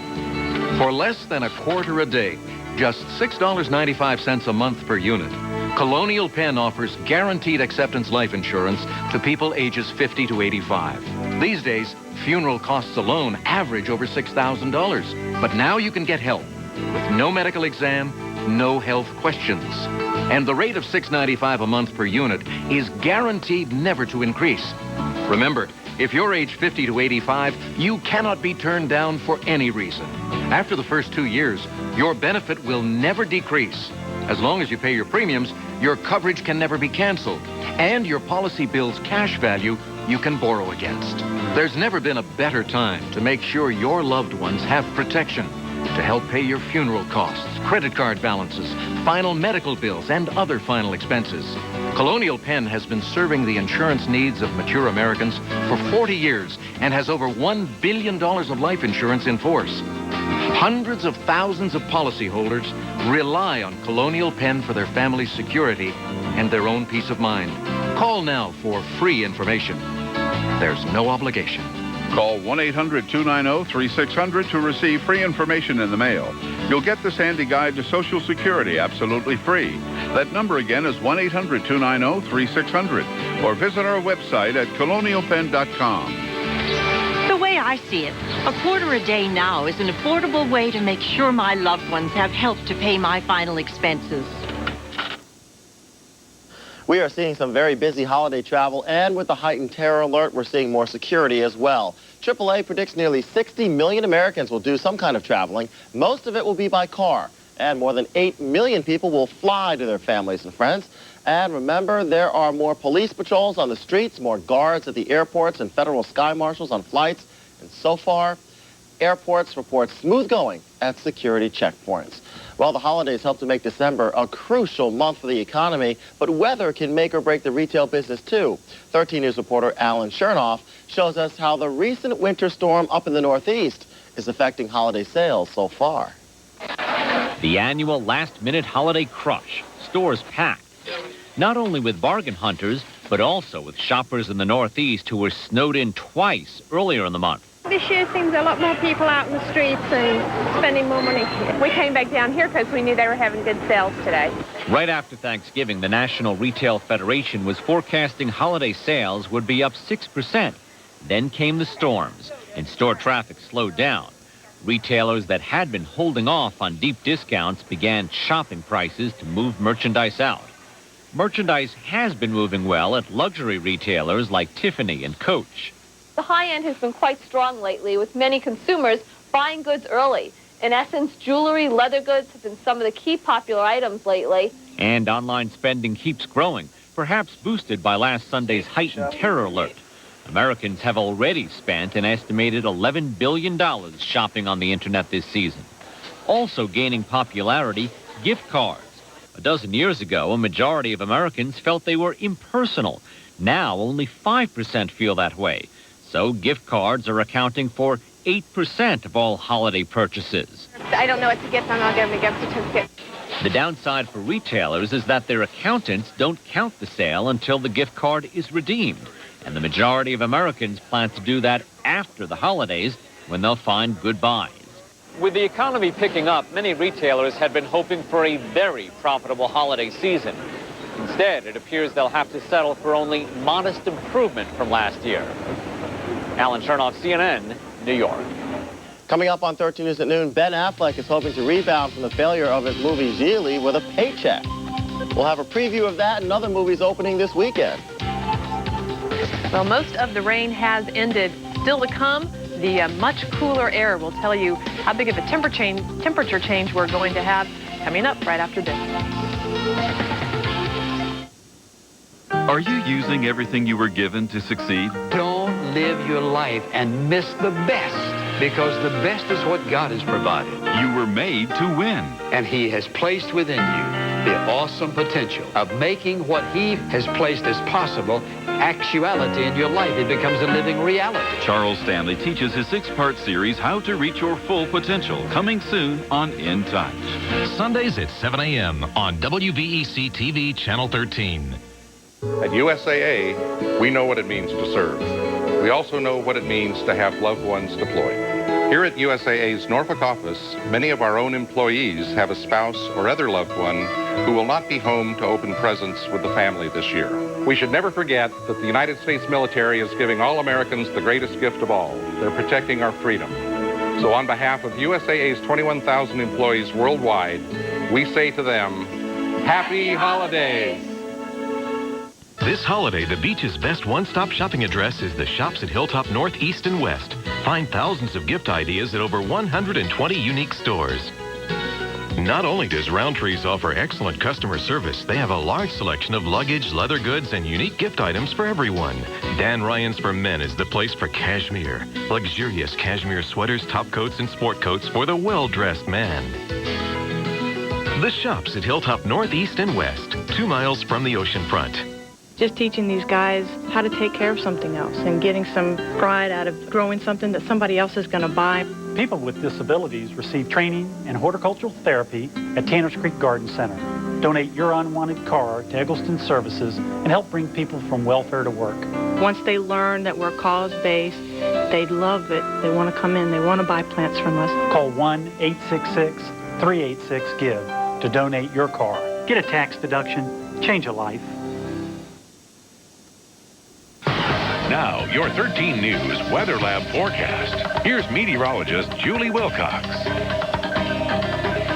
For less than a quarter a day, just $6.95 a month per unit, Colonial Penn offers guaranteed acceptance life insurance to people ages 50 to 85. These days, funeral costs alone average over $6,000. But now you can get help with no medical exam, no health questions. And the rate of $6.95 a month per unit is guaranteed never to increase. Remember, if you're age 50 to 85, you cannot be turned down for any reason. After the first 2 years, your benefit will never decrease. As long as you pay your premiums, your coverage can never be canceled, and your policy bill's cash value you can borrow against. There's never been a better time to make sure your loved ones have protection to help pay your funeral costs, credit card balances, final medical bills, and other final expenses. Colonial Penn has been serving the insurance needs of mature Americans for 40 years and has over $1 billion of life insurance in force. Hundreds of thousands of policyholders rely on Colonial Penn for their family's security and their own peace of mind. Call now for free information. There's no obligation. Call 1-800-290-3600 to receive free information in the mail. You'll get this handy guide to Social Security absolutely free. That number again is 1-800-290-3600 or visit our website at colonialpenn.com. The way I see it, a quarter a day now is an affordable way to make sure my loved ones have help to pay my final expenses. We are seeing some very busy holiday travel, and with the heightened terror alert, we're seeing more security as well. AAA predicts nearly 60 million Americans will do some kind of traveling. Most of it will be by car, and more than 8 million people will fly to their families and friends. And remember, there are more police patrols on the streets, more guards at the airports, and federal sky marshals on flights. And so far, airports report smooth going at security checkpoints. Well, the holidays help to make December a crucial month for the economy, but weather can make or break the retail business too. 13 News reporter Alan Chernoff shows us how the recent winter storm up in the Northeast is affecting holiday sales so far. The annual last-minute holiday crush. Stores packed. Not only with bargain hunters, but also with shoppers in the Northeast who were snowed in twice earlier in the month. The this year seems a lot more people out in the streets and spending more money. We came back down here because we knew they were having good sales today. Right after Thanksgiving, the National Retail Federation was forecasting holiday sales would be up 6%. Then came the storms, and store traffic slowed down. Retailers that had been holding off on deep discounts began chopping prices to move merchandise out. Merchandise has been moving well at luxury retailers like Tiffany and Coach. The high end has been quite strong lately, with many consumers buying goods early. In essence, jewelry, leather goods have been some of the key popular items lately. And online spending keeps growing, perhaps boosted by last Sunday's heightened terror alert. Americans have already spent an estimated $11 billion shopping on the internet this season. Also gaining popularity, gift cards. A dozen years ago, a majority of Americans felt they were impersonal. Now, only 5% feel that way. So gift cards are accounting for 8% of all holiday purchases. I don't know what to get them. I'll give them a gift certificate. The downside for retailers is that their accountants don't count the sale until the gift card is redeemed. And the majority of Americans plan to do that after the holidays when they'll find good buys. With the economy picking up, many retailers had been hoping for a very profitable holiday season. Instead, it appears they'll have to settle for only modest improvement from last year. Alan Chernoff, CNN, New York. Coming up on 13 News at noon, Ben Affleck is hoping to rebound from the failure of his movie Geely with a paycheck. We'll have a preview of that and other movies opening this weekend. Well, most of the rain has ended. Still to come, the much cooler air will tell you how big of a temperature change we're going to have coming up right after this. Are you using everything you were given to succeed? Don't live your life and miss the best, because the best is what God has provided. You were made to win. And He has placed within you the awesome potential of making what He has placed as possible actuality in your life. It becomes a living reality. Charles Stanley teaches his 6-part series, How to Reach Your Full Potential, coming soon on In Touch. Sundays at 7 a.m. on WVEC TV, Channel 13. At USAA, we know what it means to serve. We also know what it means to have loved ones deployed. Here at USAA's Norfolk office, many of our own employees have a spouse or other loved one who will not be home to open presents with the family this year. We should never forget that the United States military is giving all Americans the greatest gift of all. They're protecting our freedom. So on behalf of USAA's 21,000 employees worldwide, we say to them, Happy Holidays! This holiday, the beach's best one-stop shopping address is the shops at Hilltop North, East, and West. Find thousands of gift ideas at over 120 unique stores. Not only does Roundtree's offer excellent customer service, they have a large selection of luggage, leather goods, and unique gift items for everyone. Dan Ryan's for Men is the place for cashmere. Luxurious cashmere sweaters, top coats, and sport coats for the well-dressed man. The shops at Hilltop North, East, and West, 2 miles from the oceanfront. Just teaching these guys how to take care of something else and getting some pride out of growing something that somebody else is going to buy. People with disabilities receive training in horticultural therapy at Tanners Creek Garden Center. Donate your unwanted car to Eggleston Services and help bring people from welfare to work. Once they learn that we're cause-based, they love it. They want to come in. They want to buy plants from us. Call 1-866-386-GIVE to donate your car. Get a tax deduction. Change a life. Now, your 13 News Weather Lab forecast. Here's meteorologist Julie Wilcox.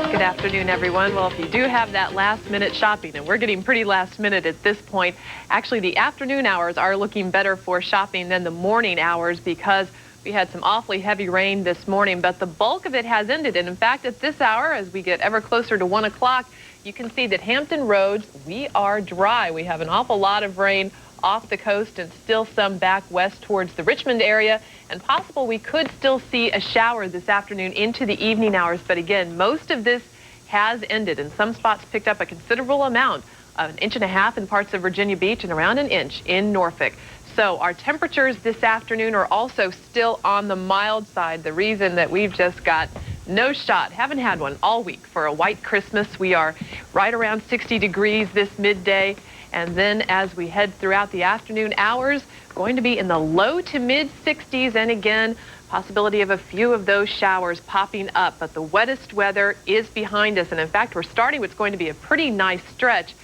Good afternoon, everyone. Well, if you do have that last-minute shopping, and we're getting pretty last-minute at this point, actually the afternoon hours are looking better for shopping than the morning hours because we had some awfully heavy rain this morning, but the bulk of it has ended. And in fact, at this hour, as we get ever closer to 1 o'clock, you can see that Hampton roads, we are dry. We have an awful lot of rain off the coast and still some back west towards the Richmond area, and possible we could still see a shower this afternoon into the evening hours. But again, most of this has ended, and some spots picked up a considerable amount, 1.5 inches in parts of Virginia Beach and around 1 inch in Norfolk. So our temperatures this afternoon are also still on the mild side. The reason that we've just got no shot, haven't had one all week for a white Christmas. We are right around 60 degrees this midday. And then as we head throughout the afternoon hours, going to be in the low to mid 60s. And again, possibility of a few of those showers popping up. But the wettest weather is behind us. And in fact, we're starting what's going to be a pretty nice stretch.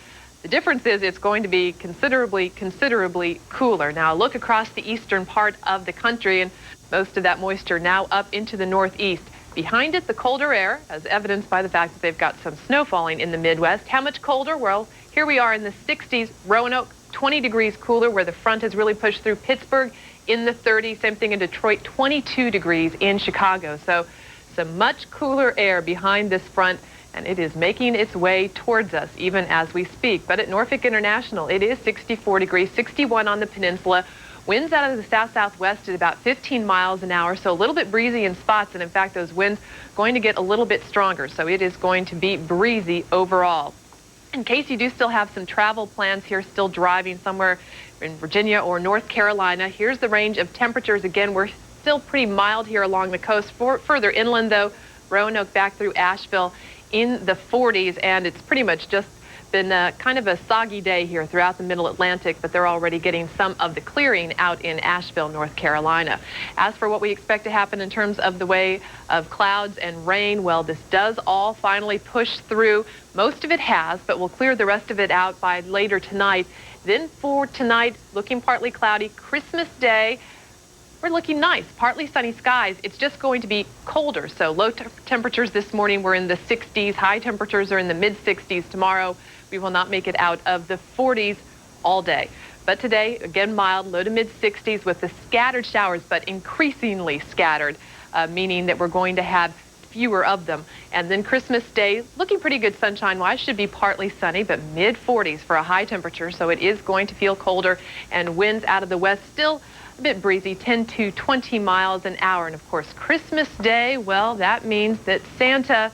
The difference is it's going to be considerably cooler. Now look across the eastern part of the country, and most of that moisture now up into the northeast. Behind it, the colder air, as evidenced by the fact that they've got some snow falling in the Midwest. How much colder? Well, here we are in the 60s. Roanoke, 20 degrees cooler, where the front has really pushed through. Pittsburgh in the 30s. Same thing in Detroit, 22 degrees in Chicago. So some much cooler air behind this front, and it is making its way towards us even as we speak. But at Norfolk International, it is 64 degrees, 61 on the peninsula. Winds out of the south-southwest at about 15 miles an hour, so a little bit breezy in spots, and in fact those winds going to get a little bit stronger, so it is going to be breezy overall. In case you do still have some travel plans here, still driving somewhere in Virginia or North Carolina, here's the range of temperatures. Again, we're still pretty mild here along the coast. Further inland though, Roanoke back through Asheville in the 40s, and it's pretty much just been kind of a soggy day here throughout the middle Atlantic, but they're already getting some of the clearing out in Asheville, North Carolina. As for what we expect to happen in terms of the way of clouds and rain, well, this does all finally push through. Most of it has, but we'll clear the rest of it out by later tonight. Then for tonight, looking partly cloudy. Christmas Day, we're looking nice, partly sunny skies. It's just going to be colder. So low temperatures this morning were in the 60s. High temperatures are in the mid 60s tomorrow. We will not make it out of the 40s all day. But today, again, mild, low to mid 60s with the scattered showers, but increasingly scattered, meaning that we're going to have fewer of them. And then Christmas Day, looking pretty good sunshine-wise, should be partly sunny, but mid 40s for a high temperature. So it is going to feel colder, and winds out of the west still a bit breezy, 10 to 20 miles an hour. And of course, Christmas Day, well, that means that Santa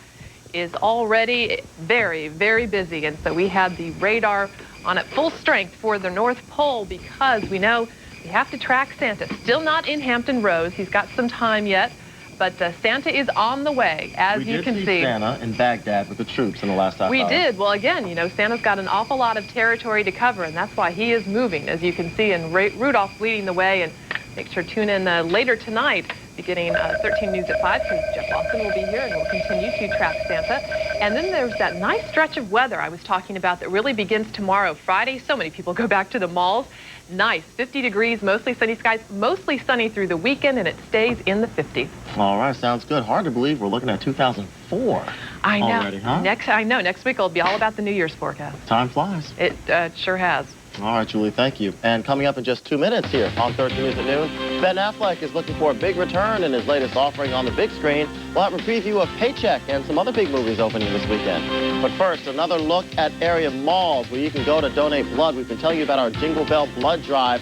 is already very busy. And so we have the radar on at full strength for the North Pole, because we know we have to track Santa. Still not in Hampton Roads. He's got some time yet, but Santa is on the way, as you can see. We did see Santa in Baghdad with the troops in the last half hour. We did. Well, again, you know, Santa's got an awful lot of territory to cover, and that's why he is moving, as you can see, and Rudolph leading the way. And make sure to tune in later tonight, beginning 13 News at 5, because Jeff Lawson will be here and we'll continue to track Santa. And then there's that nice stretch of weather I was talking about that really begins tomorrow, Friday. So many people go back to the malls. Nice, 50 degrees, mostly sunny skies, mostly sunny through the weekend, and it stays in the 50s. All right, sounds good. Hard to believe we're looking at 2004 I know. already, huh? Next week it'll be all about the New Year's forecast. Time flies. It sure has. All right, Julie, thank you. And coming up in just 2 minutes here on 13 News at Noon, Ben Affleck is looking for a big return in his latest offering on the big screen. We'll have a preview of Paycheck and some other big movies opening this weekend. But first, another look at area malls where you can go to donate blood. We've been telling you about our Jingle Bell Blood Drive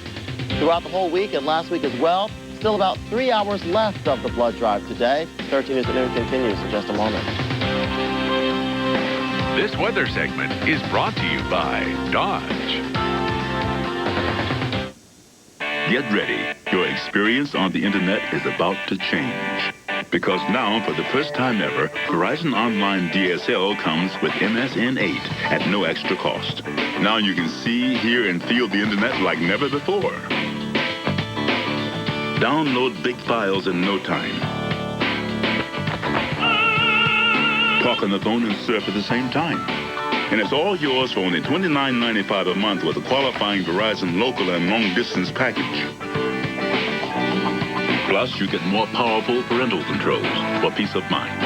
throughout the whole week and last week as well. Still about 3 hours left of the blood drive today. 13 News at Noon continues in just a moment. This weather segment is brought to you by Dodge. Get ready. Your experience on the internet is about to change. Because now, for the first time ever, Verizon Online DSL comes with MSN 8 at no extra cost. Now you can see, hear, and feel the internet like never before. Download big files in no time. Talk on the phone and surf at the same time. And it's all yours for only $29.95 a month with a qualifying Verizon local and long-distance package. Plus, you get more powerful parental controls for peace of mind.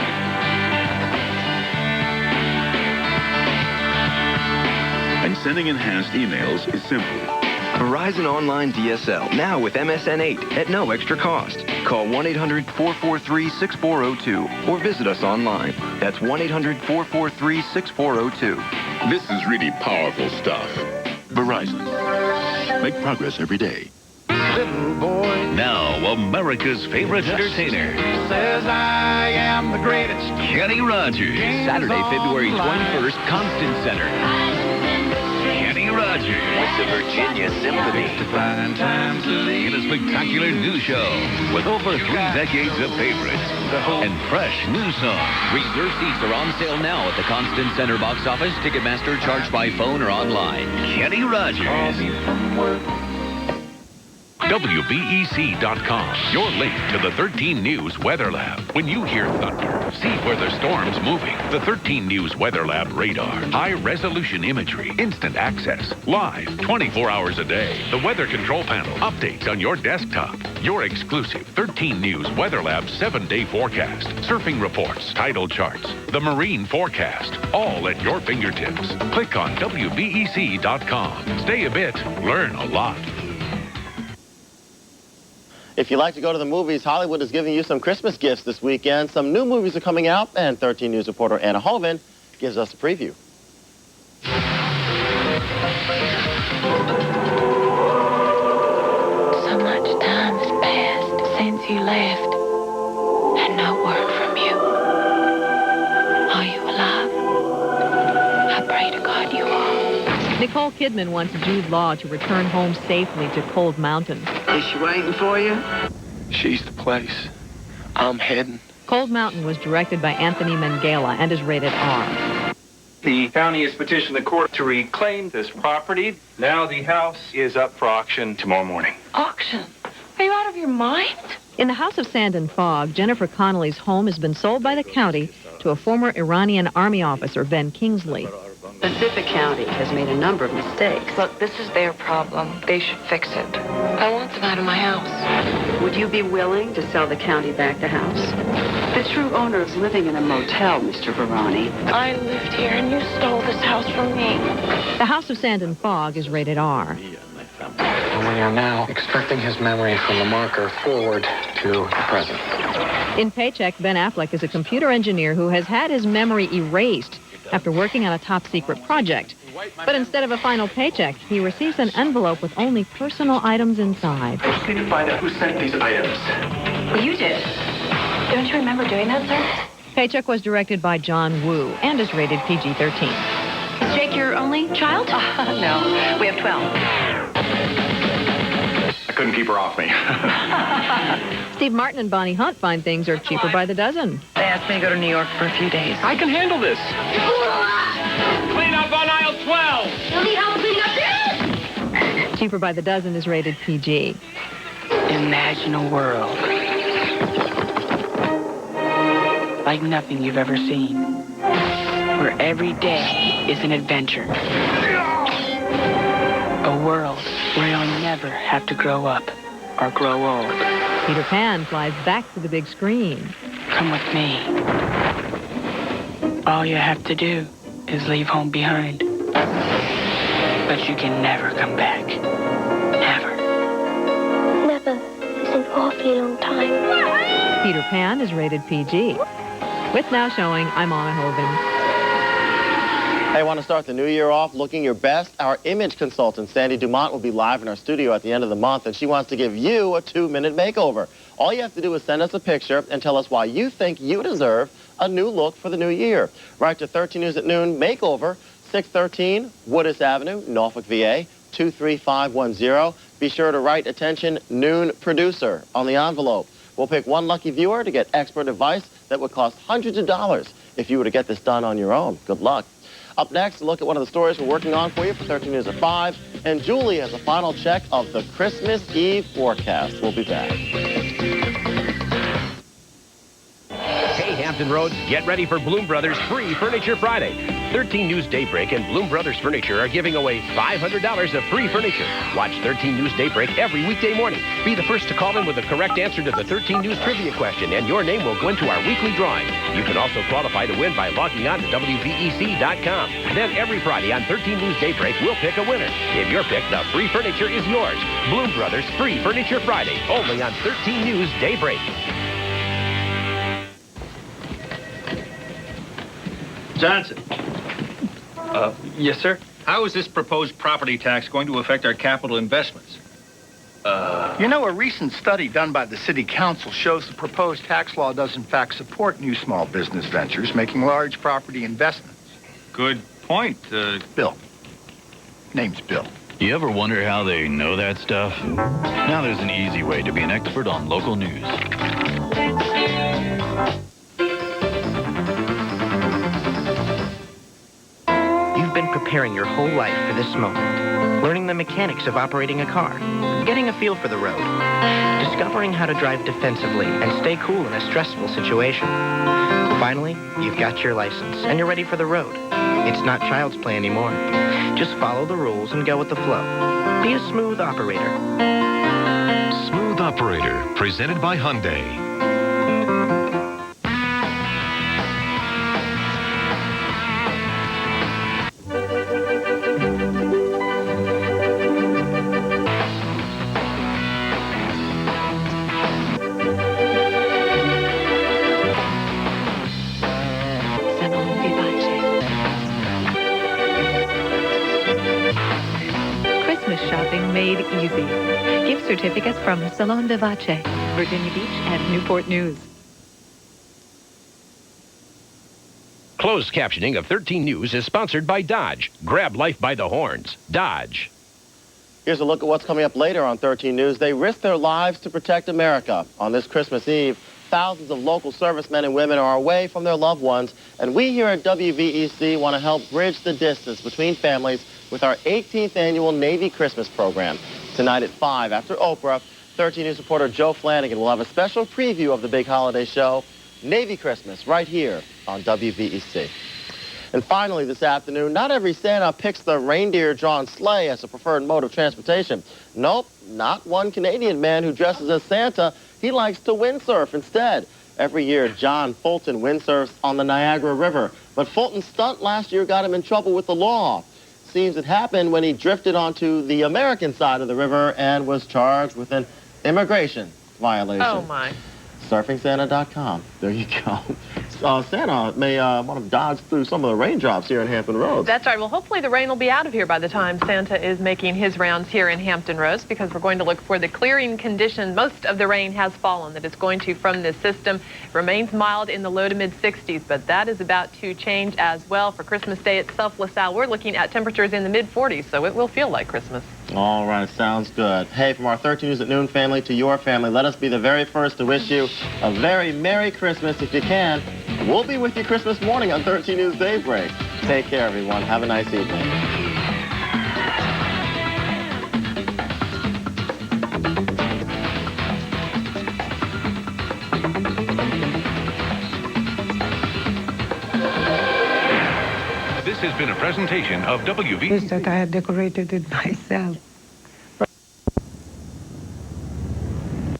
And sending enhanced emails is simple. Verizon Online DSL, now with MSN 8 at no extra cost. Call 1-800-443-6402 or visit us online. That's 1-800-443-6402. This is really powerful stuff. Verizon. Make progress every day. Little boy. Now, America's favorite entertainer. Says I am the greatest. Kenny Rogers. Saturday, February 21st, Constant Center. Kenny Rogers with the Virginia Symphony. In a spectacular new show with over 3 decades of favorites and fresh new songs. Reserve seats are on sale now at the Constant Center box office, Ticketmaster, charged by phone or online. Kenny Rogers. WVEC.com, your link to the 13 News Weather Lab. When you hear thunder, see where the storm's moving. The 13 News Weather Lab radar, high-resolution imagery, instant access, live, 24 hours a day. The weather control panel, updates on your desktop. Your exclusive 13 News Weather Lab 7-day forecast, surfing reports, tidal charts, the marine forecast, all at your fingertips. Click on WVEC.com. Stay a bit, learn a lot. If you like to go to the movies, Hollywood is giving you some Christmas gifts this weekend. Some new movies are coming out, and 13 News reporter Anna Hovind gives us a preview. So much time has passed since you left, and no word from you. Are you alive? I pray to God you are. Nicole Kidman wants Jude Law to return home safely to Cold Mountain. Is she waiting for you? She's the place. I'm heading. Cold Mountain was directed by Anthony Minghella and is rated R. The county has petitioned the court to reclaim this property. Now the house is up for auction tomorrow morning. Auction? Are you out of your mind? In the House of Sand and Fog, Jennifer Connelly's home has been sold by the county to a former Iranian army officer, Ben Kingsley. Pacific County has made a number of mistakes. Look, this is their problem. They should fix it. I want them out of my house. Would you be willing to sell the county back the house? The true owner is living in a motel, Mr. Varani. I lived here and you stole this house from me. The House of Sand and Fog is rated R. We are now extracting his memory from the marker forward to the present. In Paycheck, Ben Affleck is a computer engineer who has had his memory erased after working on a top-secret project. But instead of a final paycheck, he receives an envelope with only personal items inside. I just need to find out who sent these items. You did. Don't you remember doing that, sir? Paycheck was directed by John Woo and is rated PG-13. Is Jake your only child? No, we have 12. I couldn't keep her off me. Steve Martin and Bonnie Hunt find things are cheaper by the dozen. They asked me to go to New York for a few days. I can handle this. Clean up on aisle 12. You'll need help cleaning up this. Cheaper by the dozen is rated PG. Imagine a world like nothing you've ever seen, where every day is an adventure. A world where you'll never have to grow up or grow old. Peter Pan flies back to the big screen. Come with me. All you have to do is leave home behind. But you can never come back. Never. Never is an awfully long time. Peter Pan is rated PG. With Now Showing, I'm Anna Hovind. Hey, want to start the new year off looking your best? Our image consultant, Sandy Dumont, will be live in our studio at the end of the month, and she wants to give you a 2-minute makeover. All you have to do is send us a picture and tell us why you think you deserve a new look for the new year. Write to 13 News at Noon, Makeover, 613 Woodis Avenue, Norfolk, VA, 23510. Be sure to write, attention, Noon Producer on the envelope. We'll pick one lucky viewer to get expert advice that would cost hundreds of dollars if you were to get this done on your own. Good luck. Up next, a look at one of the stories we're working on for you for 13 News at 5. And Julie has a final check of the Christmas Eve forecast. We'll be back. Hey, Hampton Roads, get ready for Bloom Brothers Free Furniture Friday. 13 News Daybreak and Bloom Brothers Furniture are giving away $500 of free furniture. Watch 13 News Daybreak every weekday morning. Be the first to call in with the correct answer to the 13 News trivia question, and your name will go into our weekly drawing. You can also qualify to win by logging on to WVEC.com. Then every Friday on 13 News Daybreak, we'll pick a winner. If you're picked, the free furniture is yours. Bloom Brothers Free Furniture Friday, only on 13 News Daybreak. Johnson. Yes, sir? How is this proposed property tax going to affect our capital investments? You know, a recent study done by the City Council shows the proposed tax law does in fact support new small business ventures making large property investments. Good point. Bill, Name's Bill. You ever wonder how they know that stuff? Now there's an easy way to be an expert on local news. You've been preparing your whole life for this moment, learning the mechanics of operating a car, getting a feel for the road, discovering how to drive defensively and stay cool in a stressful situation. Finally, you've got your license and you're ready for the road. It's not child's play anymore. Just follow the rules and go with the flow. Be a smooth operator. Smooth Operator, presented by Hyundai. Shopping made easy. Gift certificates from Salon de Vache, Virginia Beach, and Newport News. Closed captioning of 13 News is sponsored by Dodge. Grab life by the horns. Dodge. Here's a look at what's coming up later on 13 News. They risk their lives to protect America. On this Christmas Eve, thousands of local servicemen and women are away from their loved ones, and we here at WVEC want to help bridge the distance between families with our 18th annual Navy Christmas program. Tonight at 5, after Oprah, 13 News reporter Joe Flanagan will have a special preview of the big holiday show, Navy Christmas, right here on WVEC. And finally this afternoon, not every Santa picks the reindeer-drawn sleigh as a preferred mode of transportation. Nope, not one Canadian man who dresses as Santa. He likes to windsurf instead. Every year, John Fulton windsurfs on the Niagara River. But Fulton's stunt last year got him in trouble with the law. Seems it happened when he drifted onto the American side of the river and was charged with an immigration violation. Oh, my. SurfingSanta.com. There you go. Santa may want to dodge through some of the raindrops here in Hampton Roads. That's right. Well, hopefully the rain will be out of here by the time Santa is making his rounds here in Hampton Roads, because we're going to look for the clearing condition. Most of the rain has fallen that is going to from this system. It remains mild in the low to mid-60s, but that is about to change as well. For Christmas Day itself, LaSalle, we're looking at temperatures in the mid-40s, so it will feel like Christmas. All right, sounds good. Hey, from our 13 News at Noon family to your family, let us be the very first to wish you a very Merry Christmas if you can. We'll be with you Christmas morning on 13 News Daybreak. Take care, everyone. Have a nice evening. This has been a presentation of WVEC. That I had decorated it myself.